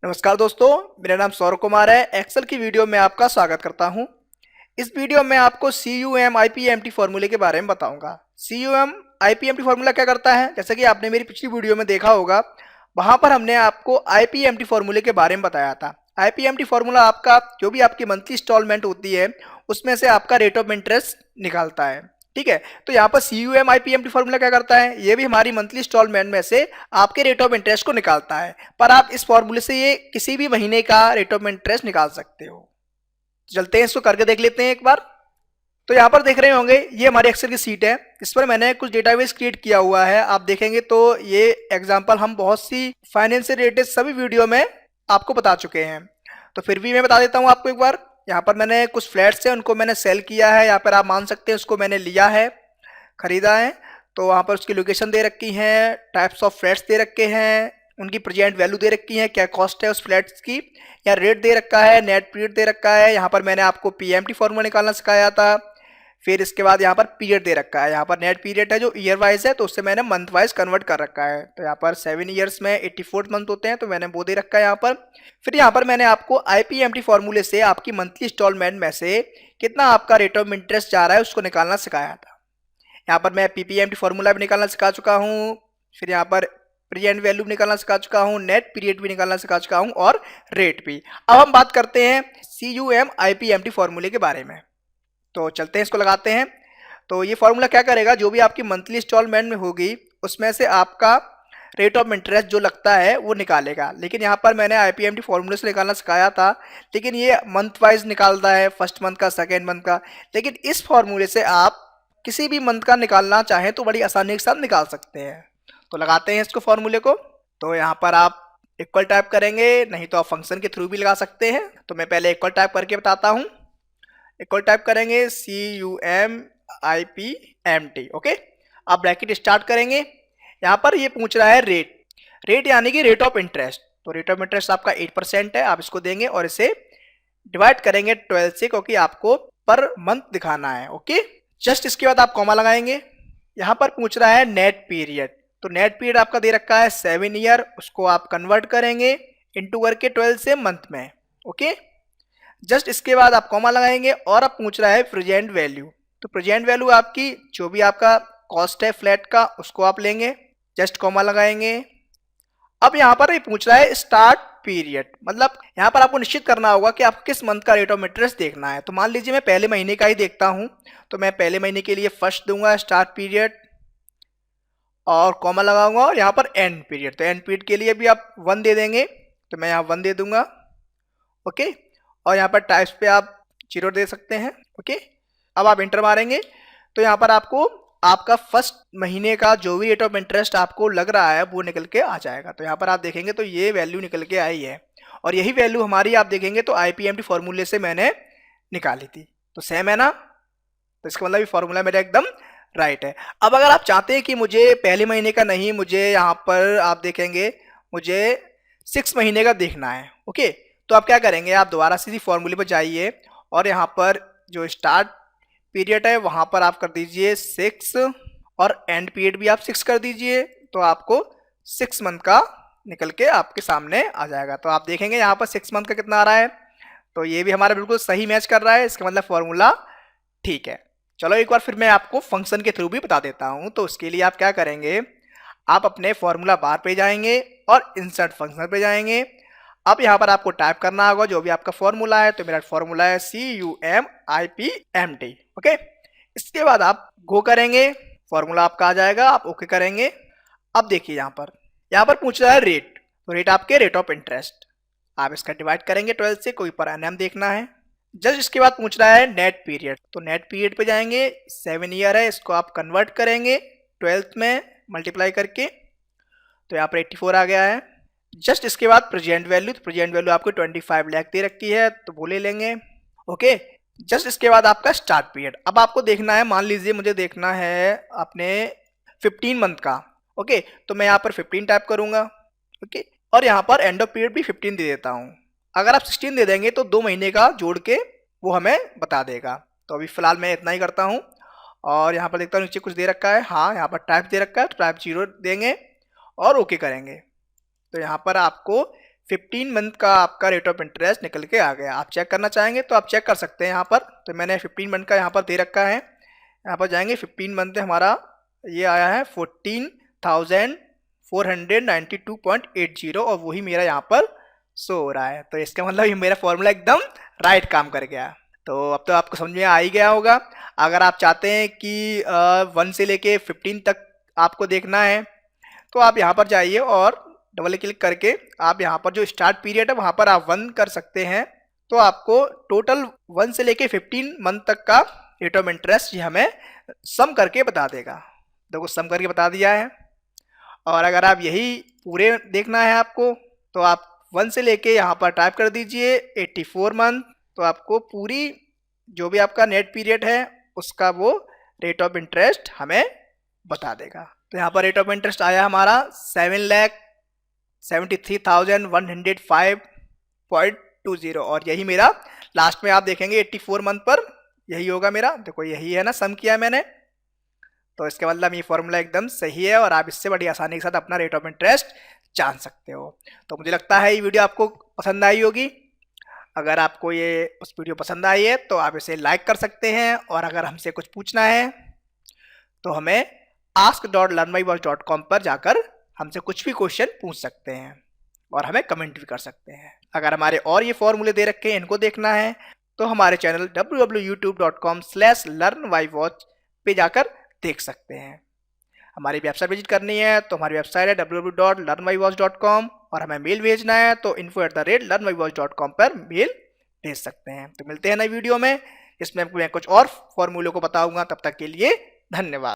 नमस्कार दोस्तों, मेरा नाम सौरभ कुमार है। एक्सेल की वीडियो में आपका स्वागत करता हूं। इस वीडियो में आपको CUM IPMT फॉर्मूले के बारे में बताऊंगा। CUM IPMT फॉर्मूला क्या करता है, जैसे कि आपने मेरी पिछली वीडियो में देखा होगा, वहां पर हमने आपको IPMT फॉर्मूले के बारे में बताया था। IPMT फॉर्मूला आपका जो भी आपकी मंथली इंस्टॉलमेंट होती है उसमें से आपका रेट ऑफ इंटरेस्ट निकालता है। ठीक है, तो यहाँ पर CUM IPMT फॉर्मूला क्या करता है, ये भी हमारी मंथली इंस्टॉलमेंट में से आपके रेट ऑफ इंटरेस्ट को निकालता है। पर आप इस फॉर्मूले से ये किसी भी महीने का रेट ऑफ इंटरेस्ट निकाल सकते हो। चलते हैं, इसको करके देख लेते हैं एक बार। तो यहाँ पर देख रहे होंगे, ये हमारी एक्सेल की सीट है। इस पर मैंने कुछ डेटाबेस क्रिएट किया हुआ है। आप देखेंगे तो ये एग्जांपल हम बहुत सी फाइनेंस से रिलेटेड सभी वीडियो में आपको बता चुके हैं, तो फिर भी मैं बता देता हूँ आपको एक बार। यहाँ पर मैंने कुछ फ्लैट्स हैं, उनको मैंने सेल किया है। यहाँ पर आप मान सकते हैं उसको मैंने लिया है, खरीदा है। तो वहाँ पर उसकी लोकेशन दे रखी है, टाइप्स ऑफ फ्लैट्स दे रखे हैं, उनकी प्रेजेंट वैल्यू दे रखी है, क्या कॉस्ट है उस फ्लैट्स की, या रेट दे रखा है, नेट पीरियड दे रखा है। यहाँ पर मैंने आपको PMT फॉर्मूला निकालना सिखाया था। फिर इसके बाद यहाँ पर पीरियड दे रखा है। यहाँ पर नेट पीरियड है जो ईयर वाइज है, तो उससे मैंने मंथ वाइज कन्वर्ट कर रखा है। तो यहाँ पर 7 ईयर्स में 84 मंथ होते हैं, तो मैंने वो दे रखा है यहाँ पर। फिर यहाँ पर मैंने आपको IPMT फॉर्मूले से आपकी मंथली इंस्टॉलमेंट में से कितना आपका रेट ऑफ इंटरेस्ट जा रहा है उसको निकालना सिखाया था। यहाँ पर मैं PPMT फॉर्मूला भी निकालना सिखा चुका हूँ। फिर यहाँ पर प्रेजेंट वैल्यू भी निकालना सिखा चुका हूँ, नेट पीरियड भी निकालना सिखा चुका हूँ, और रेट भी। अब हम बात करते हैं CUM IPMT फॉर्मूले के बारे में। तो चलते हैं, इसको लगाते हैं। तो ये फॉर्मूला क्या करेगा, जो भी आपकी मंथली इंस्टॉलमेंट में होगी उसमें से आपका रेट ऑफ इंटरेस्ट जो लगता है वो निकालेगा। लेकिन यहाँ पर मैंने IPMT फॉर्मूले से निकालना सिखाया था, लेकिन ये मंथ वाइज निकालता है, फर्स्ट मंथ का, सेकेंड मंथ का। लेकिन इस फॉर्मूले से आप किसी भी मंथ का निकालना चाहें तो बड़ी आसानी के साथ निकाल सकते हैं। तो लगाते हैं इसको फॉर्मूले को। तो यहाँ पर आप इक्वल टाइप करेंगे, नहीं तो आप फंक्शन के थ्रू भी लगा सकते हैं। तो मैं पहले इक्वल टाइप करके बताता हूँ। इक्वल टाइप करेंगे CUM IPMT। ओके, आप ब्रैकेट स्टार्ट करेंगे। यहाँ पर ये पूछ रहा है रेट यानी कि रेट ऑफ इंटरेस्ट। तो रेट ऑफ इंटरेस्ट आपका 8% है, आप इसको देंगे और इसे डिवाइड करेंगे 12 से, क्योंकि आपको पर मंथ दिखाना है। ओके, जस्ट इसके बाद आप कॉमा लगाएंगे। यहाँ पर पूछ रहा है नेट पीरियड। तो नेट पीरियड आपका दे रखा है 7 ईयर, उसको आप कन्वर्ट करेंगे इंटू करके 12 से मंथ में। ओके, जस्ट इसके बाद आप कॉमा लगाएंगे और अब पूछ रहा है प्रेजेंट वैल्यू। तो प्रेजेंट वैल्यू आपकी जो भी आपका कॉस्ट है फ्लैट का, उसको आप लेंगे, जस्ट कॉमा लगाएंगे। अब यहाँ पर ये पूछ रहा है स्टार्ट पीरियड, मतलब यहाँ पर आपको निश्चित करना होगा कि आपको किस मंथ का रेट ऑफ इंटरेस्ट देखना है। तो मान लीजिए मैं पहले महीने का ही देखता हूँ, तो मैं पहले महीने के लिए फर्स्ट दूंगा स्टार्ट पीरियड और कॉमा लगाऊंगा, और यहाँ पर एंड पीरियड। तो एंड पीरियड के लिए भी आप 1 दे देंगे, तो मैं यहाँ 1 दे दूंगा। ओके, और यहाँ पर टाइप्स पे आप 0 दे सकते हैं। ओके, अब आप इंटर मारेंगे तो यहाँ पर आपको आपका फर्स्ट महीने का जो भी रेट ऑफ इंटरेस्ट आपको लग रहा है वो निकल के आ जाएगा। तो यहाँ पर आप देखेंगे तो ये वैल्यू निकल के आई है, और यही वैल्यू हमारी आप देखेंगे तो IPMT फॉर्मूले से मैंने निकाली थी। तो सेम है ना, तो इसका मतलब ये फॉर्मूला मेरा एकदम राइट है। अब अगर आप चाहते हैं कि मुझे पहले महीने का नहीं, मुझे यहाँ पर आप देखेंगे मुझे 6 महीने का देखना है। ओके, तो आप क्या करेंगे, आप दोबारा से फॉर्मूले पर जाइए और यहाँ पर जो स्टार्ट पीरियड है वहाँ पर आप कर दीजिए 6, और एंड पीरियड भी आप 6 कर दीजिए, तो आपको 6 मंथ का निकल के आपके सामने आ जाएगा। तो आप देखेंगे यहाँ पर 6 मंथ का कितना आ रहा है, तो ये भी हमारा बिल्कुल सही मैच कर रहा है। इसका मतलब फॉर्मूला ठीक है। चलो एक बार फिर मैं आपको फंक्शन के थ्रू भी बता देता हूँ। तो उसके लिए आप क्या करेंगे, आप अपने फॉर्मूला बार पे जाएंगे और इंसर्ट फंक्शन पे जाएंगे। अब यहाँ पर आपको टाइप करना होगा जो भी आपका फॉर्मूला है। तो मेरा फॉर्मूला है CUM IPMT। ओके, इसके बाद आप गो करेंगे, फॉर्मूला आपका आ जाएगा, आप ओके करेंगे। अब देखिए यहाँ पर पूछ रहा है रेट। तो रेट आपके रेट ऑफ इंटरेस्ट, आप इसका डिवाइड करेंगे 12 से, कोई पर एनएम देखना है। जस्ट इसके बाद पूछ रहा है नेट पीरियड। तो नेट पीरियड पे जाएंगे, 7 ईयर है, इसको आप कन्वर्ट करेंगे 12 में मल्टीप्लाई करके, तो यहाँ पर 84 आ गया है। जस्ट इसके बाद प्रेजेंट वैल्यू। तो प्रेजेंट वैल्यू आपको 25 लाख दे रखी है, तो वो ले लेंगे। ओके, जस्ट इसके बाद आपका स्टार्ट पीरियड। अब आपको देखना है, मान लीजिए मुझे देखना है अपने 15 मंथ का। ओके, तो मैं यहाँ पर 15 टाइप करूंगा। ओके, और यहाँ पर एंड ऑफ पीरियड भी 15 दे देता हूँ। अगर आप 16 दे देंगे तो 2 महीने का जोड़ के वो हमें बता देगा। तो अभी फिलहाल मैं इतना ही करता हूँ, और यहाँ पर देखता हूँ नीचे कुछ दे रखा है। हाँ, यहाँ पर टाइप दे रखा है, तो टाइप 0 देंगे और ओके करेंगे। तो यहाँ पर आपको 15 मंथ का आपका रेट ऑफ इंटरेस्ट निकल के आ गया। आप चेक करना चाहेंगे तो आप चेक कर सकते हैं यहाँ पर। तो मैंने 15 मंथ का यहाँ पर दे रखा है, यहाँ पर जाएंगे 15 मंथ हमारा ये आया है 14,492.80 और वही मेरा यहाँ पर शो हो रहा है। तो इसका मतलब ये मेरा फॉर्मूला एकदम राइट काम कर गया। तो अब तो आपको समझ में आ ही गया होगा। अगर आप चाहते हैं कि 1 से लेके 15 तक आपको देखना है तो आप यहाँ पर जाइए और डबल क्लिक करके आप यहाँ पर जो स्टार्ट पीरियड है वहाँ पर आप 1 कर सकते हैं। तो आपको टोटल 1 से लेके 15 मंथ तक का रेट ऑफ इंटरेस्ट ये हमें सम करके बता देगा। देखो सम करके बता दिया है। और अगर आप यही पूरे देखना है आपको तो आप 1 से लेके यहाँ पर टाइप कर दीजिए 84 मंथ, तो आपको पूरी जो भी आपका नेट पीरियड है उसका वो रेट ऑफ इंटरेस्ट हमें बता देगा। तो यहाँ पर रेट ऑफ इंटरेस्ट आया हमारा 7,73,105.20 और यही मेरा लास्ट में आप देखेंगे 84 मंथ पर यही होगा मेरा। देखो यही है ना, सम किया मैंने। तो इसके मतलब ये फॉर्मूला एकदम सही है और आप इससे बड़ी आसानी के साथ अपना रेट ऑफ इंटरेस्ट जान सकते हो। तो मुझे लगता है ये वीडियो आपको पसंद आई होगी। अगर आपको ये उस वीडियो पसंद आई है तो आप इसे लाइक कर सकते हैं और अगर हमसे कुछ पूछना है तो हमें ask.learnmyboss.com पर जाकर हमसे कुछ भी क्वेश्चन पूछ सकते हैं और हमें कमेंट भी कर सकते हैं। अगर हमारे और ये फॉर्मूले दे रखे हैं इनको देखना है तो हमारे चैनल www.youtube.com/learnmyboss पे जाकर देख सकते हैं। हमारी वेबसाइट विजिट करनी है तो हमारी वेबसाइट है www.learnmyboss.com और हमें मेल भेजना है तो info@learnmyboss.com पर मेल भेज सकते हैं। तो मिलते हैं नई वीडियो में, इसमें मैं कुछ और फॉर्मूलों को बताऊंगा। तब तक के लिए धन्यवाद।